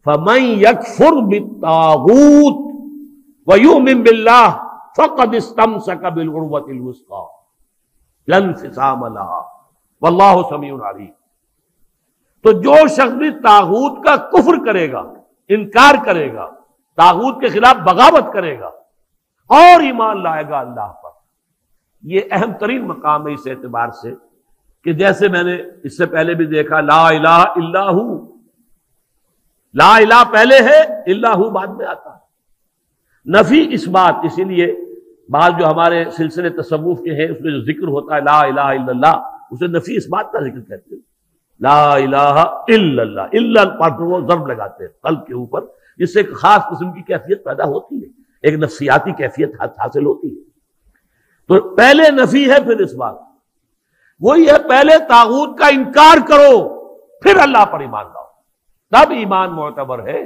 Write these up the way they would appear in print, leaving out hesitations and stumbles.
فَمَن يَكْفُرْ بِالطَّاغُوتِ وَيُؤْمِن بِاللَّهِ فَقَدِ اسْتَمْسَكَ بِالْعُرْوَةِ الْوُثْقَىٰ لَا انفصام لَهَا وَاللَّهُ سَمِيعٌ عَلِيمٌ۔ تو جو شخص بھی طاغوت کا کفر کرے گا، انکار کرے گا، طاغوت کے خلاف بغاوت کرے گا اور ایمان لائے گا اللہ پر، یہ اہم ترین مقام ہے اس اعتبار سے کہ جیسے میں نے اس سے پہلے بھی دیکھا لا الہ الا ہو، لا الہ پہلے ہے، الا ہو بعد میں آتا ہے، نفی اس بات۔ اسی لیے بعض جو ہمارے سلسلے تصوف کے ہیں اس میں جو ذکر ہوتا ہے لا الہ الا اللہ، اسے نفی اس بات کا ذکر کہتے ہیں، لا الہ الا اللہ، الا پر وہ ضرب لگاتے ہیں قلب کے اوپر، جس سے ایک خاص قسم کی کیفیت پیدا ہوتی ہے، ایک نفسیاتی کیفیت حاصل ہوتی ہے۔ تو پہلے نفی ہے پھر اس بات، وہی ہے پہلے طاغوت کا انکار کرو پھر اللہ پر ایمان لاؤ، تب ایمان معتبر ہے۔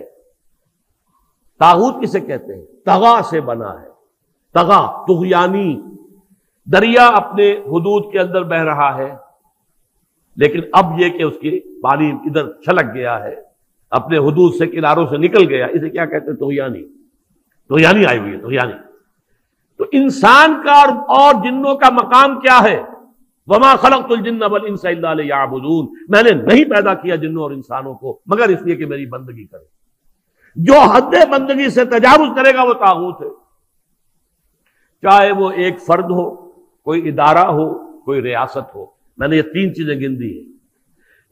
طاغوت کسے کہتے ہیں؟ طغا سے بنا ہے، طغا طغیانی، دریا اپنے حدود کے اندر بہ رہا ہے لیکن اب یہ کہ اس کی پانی ادھر چھلک گیا ہے، اپنے حدود سے کناروں سے نکل گیا، اسے کیا کہتے ہیں؟ طغیانی، طغیانی آئی ہوئی ہے، طغیانی۔ تو انسان کا اور جنوں کا مقام کیا ہے؟ وما خلقت الجن والانس الا لیعبدون، میں نے نہیں پیدا کیا جنوں اور انسانوں کو مگر اس لیے کہ میری بندگی کرے۔ جو حد بندگی سے تجاوز کرے گا وہ طاغوت ہے، چاہے وہ ایک فرد ہو، کوئی ادارہ ہو، کوئی ریاست ہو۔ میں نے یہ تین چیزیں گن دی ہیں۔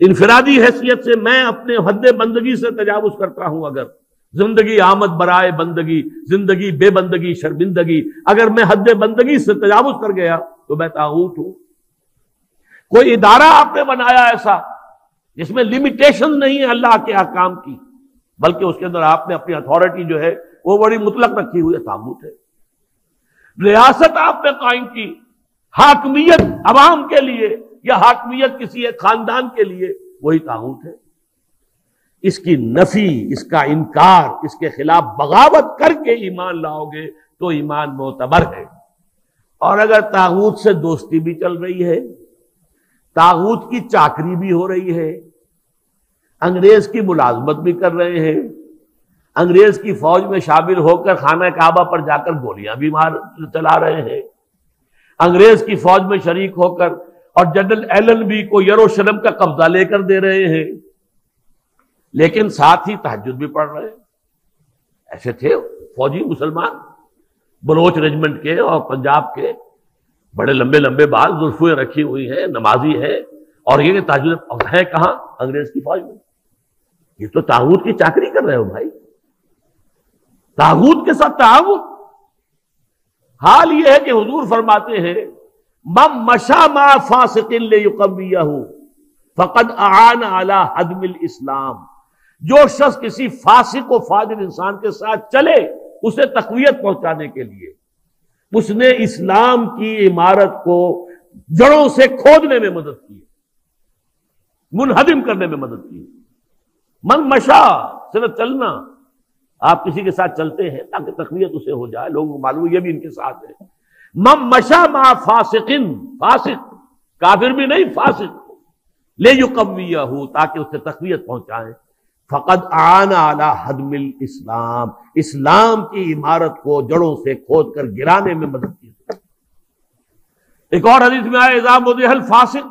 انفرادی حیثیت سے میں اپنے حد بندگی سے تجاوز کرتا ہوں، اگر زندگی آمد برائے بندگی، زندگی بے بندگی شرمندگی، اگر میں حد بندگی سے تجاوز کر گیا تو میں طاغوت ہوں۔ کوئی ادارہ آپ نے بنایا ایسا جس میں لمیٹیشن نہیں ہے اللہ کے احکام کی، بلکہ اس کے اندر آپ نے اپنی اتھارٹی جو ہے وہ بڑی مطلق رکھی ہوئی ہے، طاغوت ہے۔ ریاست آپ نے قائم کی، حاکمیت عوام کے لیے یا حاکمیت کسی ایک خاندان کے لیے، وہی طاغوت ہے۔ اس کی نفی، اس کا انکار، اس کے خلاف بغاوت کر کے ایمان لاؤ گے تو ایمان معتبر ہے۔ اور اگر طاغوت سے دوستی بھی چل رہی ہے، طاغوت کی چاکری بھی ہو رہی ہے، انگریز کی ملازمت بھی کر رہے ہیں، انگریز کی فوج میں شامل ہو کر خانہ کعبہ پر جا کر گولیاں بھی چلا رہے ہیں، انگریز کی فوج میں شریک ہو کر اور جنرل ایلن بھی کو یروشلم کا قبضہ لے کر دے رہے ہیں، لیکن ساتھ ہی تہجد بھی پڑھ رہے ہیں۔ ایسے تھے فوجی مسلمان بلوچ ریجمنٹ کے اور پنجاب کے، بڑے لمبے لمبے بال، زلفیں رکھی ہوئی ہیں، نمازی ہے، اور یہ کہ تہجد ہے کہاں؟ انگریز کی فوج میں۔ یہ تو طاغوت کی چاکری کر رہے ہو بھائی، طاغوت کے ساتھ تعاون۔ حال یہ ہے کہ حضور فرماتے ہیں من مشى مع فاسق ليقويه فقد اعان على هدم الاسلام، جو شخص کسی فاسق و فاجر انسان کے ساتھ چلے اسے تقویت پہنچانے کے لیے، اس نے اسلام کی عمارت کو جڑوں سے کھودنے میں مدد کی، منہدم کرنے میں مدد کی۔ من مشا صرف چلنا، آپ کسی کے ساتھ چلتے ہیں تاکہ تقویت اسے ہو جائے، لوگوں کو معلوم یہ بھی ان کے ساتھ ہے۔ من مشا مع فاسق، فاسق کافر بھی نہیں، فاسق لیقویہ، تاکہ اسے تقویت پہنچائیں۔ فقد اعان علی ہدم الاسلام، اسلام کی عمارت کو جڑوں سے کھود کر گرانے میں مدد کی۔ ایک اور حدیث میں آیا اذا مدح الفاسق،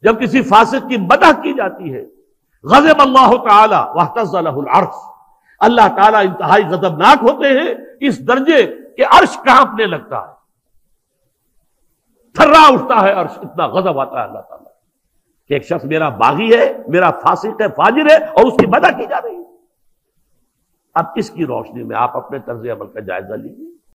جب کسی فاسق کی مدح کی جاتی ہے، غضب اللہ تعالی واہتز لہ العرش، اللہ تعالیٰ انتہائی غضبناک ہوتے ہیں اس درجے کہ عرش کانپنے لگتا ہے، تھرا اٹھتا ہے عرش، اتنا غضب آتا ہے اللہ تعالیٰ کہ ایک شخص میرا باغی ہے، میرا فاسق ہے، فاجر ہے، اور اس کی مدح کی جا رہی ہے۔ اب اس کی روشنی میں آپ اپنے طرز عمل کا جائزہ لیجیے۔